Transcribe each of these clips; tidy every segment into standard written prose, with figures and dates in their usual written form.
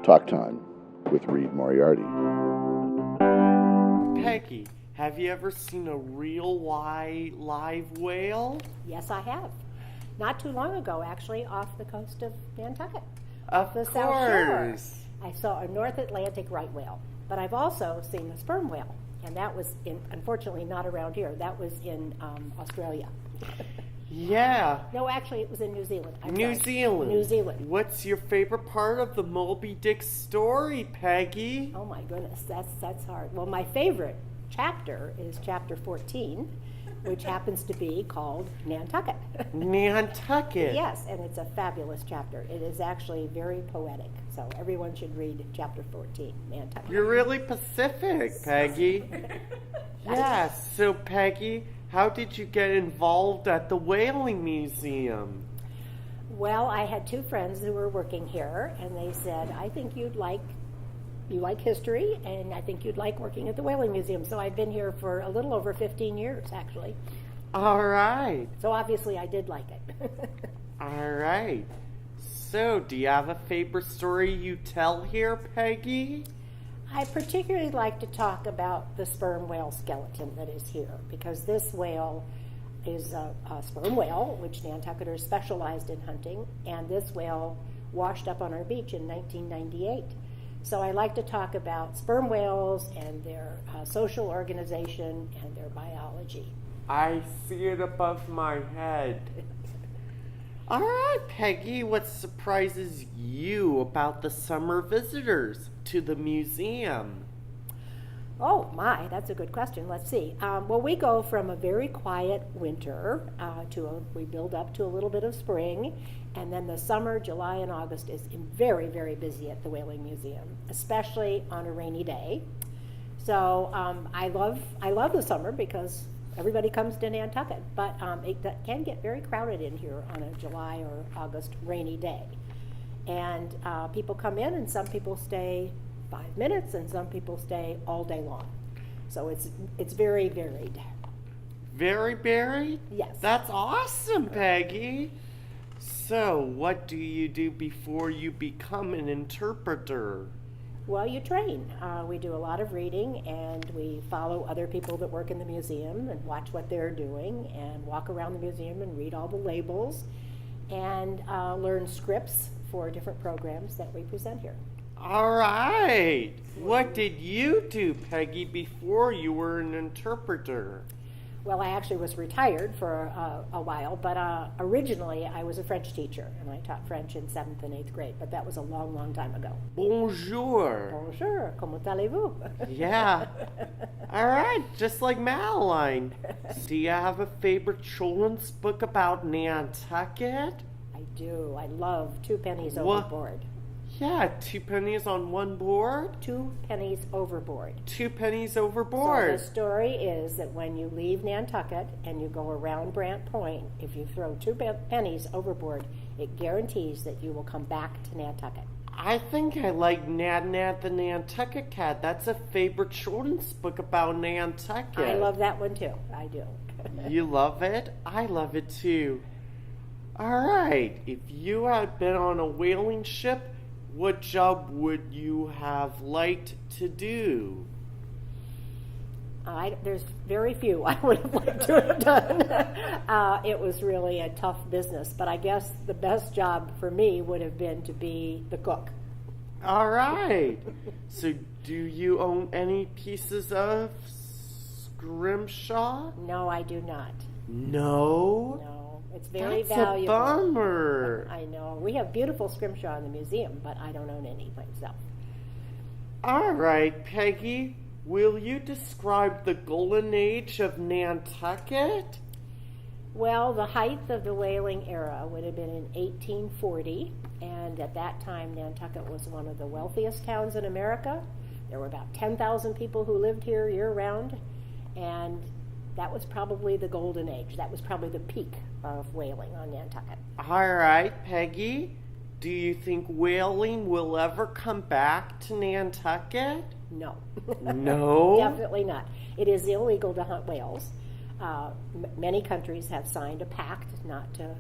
Talk Time with Reid Moriarty. Peggy, have you ever seen a real live whale? Yes, I have. Not too long ago, actually, off the coast of Nantucket. Of the course. South Shore. I saw a North Atlantic right whale, but I've also seen a sperm whale, and that was, unfortunately, not around here. That was in Australia. Yeah. No, actually, it was in New Zealand. New Zealand. New Zealand. What's your favorite part of the Moby Dick story, Peggy? Oh my goodness, that's hard. Well, my favorite chapter is chapter 14, which happens to be called Nantucket. Nantucket. Yes, and it's a fabulous chapter. It is actually very poetic, so everyone should read chapter 14, Nantucket. You're really Pacific, Peggy. Yes. So, Peggy, how did you get involved at the Whaling Museum? Well, I had two friends who were working here, and they said, I think you like history, and I think you'd like working at the Whaling Museum. So I've been here for a little over 15 years, actually. All right. So obviously I did like it. All right. So, do you have a favorite story you tell here, Peggy? I particularly like to talk about the sperm whale skeleton that is here, because this whale is a sperm whale, which Nantucketers specialized in hunting, and this whale washed up on our beach in 1998. So I like to talk about sperm whales and their social organization and their biology. I see it above my head. All right, Peggy, what surprises you about the summer visitors to the museum? Oh my, that's a good question. Let's see. Well, we go from a very quiet winter we build up to a little bit of spring, and then the summer, July and August, is very, very busy at the Whaling Museum, especially on a rainy day. So I love the summer because everybody comes to Nantucket, but it can get very crowded in here on a July or August rainy day. And people come in, and some people stay 5 minutes, and some people stay all day long. So it's very varied. Very varied? Yes. That's awesome, Peggy. So, what do you do before you become an interpreter? Well, you train. We do a lot of reading, and we follow other people that work in the museum and watch what they're doing and walk around the museum and read all the labels and learn scripts for different programs that we present here. All right. What did you do, Peggy, before you were an interpreter? Well, I actually was retired for a while, but originally I was a French teacher, and I taught French in 7th and 8th grade, but that was a long, long time ago. Bonjour. Bonjour, comment allez-vous? Yeah. All right, just like Madeline. Do you have a favorite children's book about Nantucket? I do. I love Two Pennies Overboard. Yeah, 2 pennies on one board. 2 pennies overboard. 2 pennies overboard. So the story is that when you leave Nantucket and you go around Brant Point, if you throw 2 pennies overboard, it guarantees that you will come back to Nantucket. I think I like Nad Nad the Nantucket Cat. That's a favorite children's book about Nantucket. I love that one too. I do. You love it? I love it too. All right. If you had been on a whaling ship, what job would you have liked to do? There's very few I would have liked to have done. It was really a tough business, but I guess the best job for me would have been to be the cook. All right. So do you own any pieces of scrimshaw? No, I do not. No? No. It's very That's valuable. a bummer. I know. We have beautiful scrimshaw in the museum, but I don't own any myself. All right, Peggy. Will you describe the golden age of Nantucket? Well, the height of the whaling era would have been in 1840, and at that time Nantucket was one of the wealthiest towns in America. There were about 10,000 people who lived here year-round, and that was probably the golden age. That was probably the peak of whaling on Nantucket. All right, Peggy. Do you think whaling will ever come back to Nantucket? No. No? Definitely not. It is illegal to hunt whales. Many countries have signed a pact not to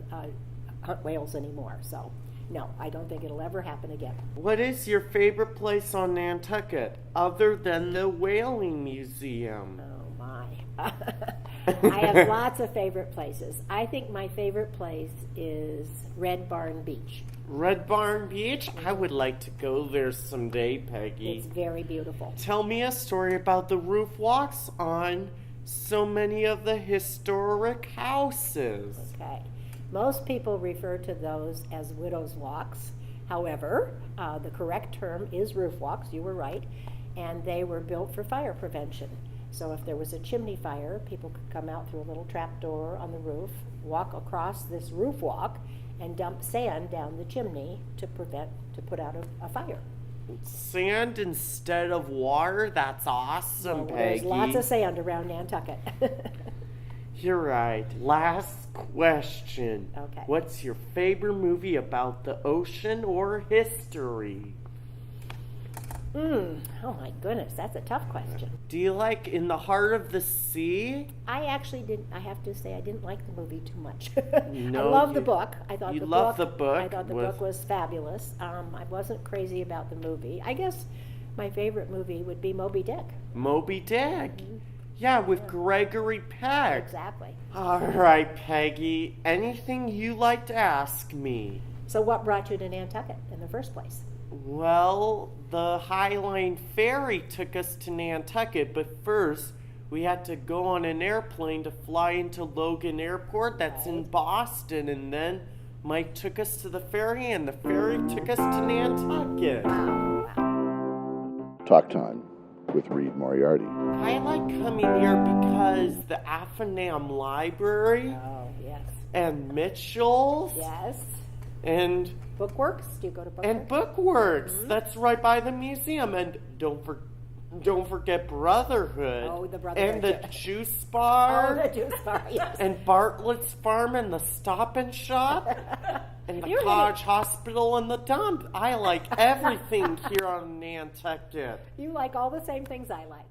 hunt whales anymore. So No, I don't think it'll ever happen again. What is your favorite place on Nantucket other than the Whaling Museum? Oh my. I have lots of favorite places. I think my favorite place is Red Barn Beach. Red Barn Beach? I would like to go there someday, Peggy. It's very beautiful. Tell me a story about the roof walks on so many of the historic houses. Okay. Most people refer to those as widow's walks. However, the correct term is roof walks. You were right. And they were built for fire prevention. So if there was a chimney fire, people could come out through a little trap door on the roof, walk across this roof walk, and dump sand down the chimney to put out a fire. Sand instead of water? That's awesome, Well, Peggy. there's lots of sand around Nantucket. You're right. Last question. Okay. What's your favorite movie about the ocean or history? Oh my goodness, that's a tough question. Do you like In the Heart of the Sea? I actually didn't. I have to say, I didn't like the movie too much. No, I love the you- book. I thought you the love book. the book I thought the with- book was fabulous. I wasn't crazy about the movie. I guess my favorite movie would be Moby Dick. Moby Dick. Yeah, with Gregory Peck. Exactly. All right, Peggy. Anything you like to ask me? So, what brought you to Nantucket in the first place? Well, the Highline Ferry took us to Nantucket, but first we had to go on an airplane to fly into Logan Airport, that's in Boston, and then Mike took us to the ferry, and the ferry took us to Nantucket. Wow. Talk Time with Reid Moriarty. I like coming here because the Affinam Library Oh yes. and Mitchell's Yes. and Bookworks? Do you go to Bookworks? And Bookworks. That's right by the museum. And don't forget Brotherhood. Oh, the Brotherhood. And the Juice Bar. Oh, the juice bar. Yes. And Bartlett's Farm and the Stop and Shop. And the You're College Hospital and the Dump. I like everything here on Nantucket. You like all the same things I like.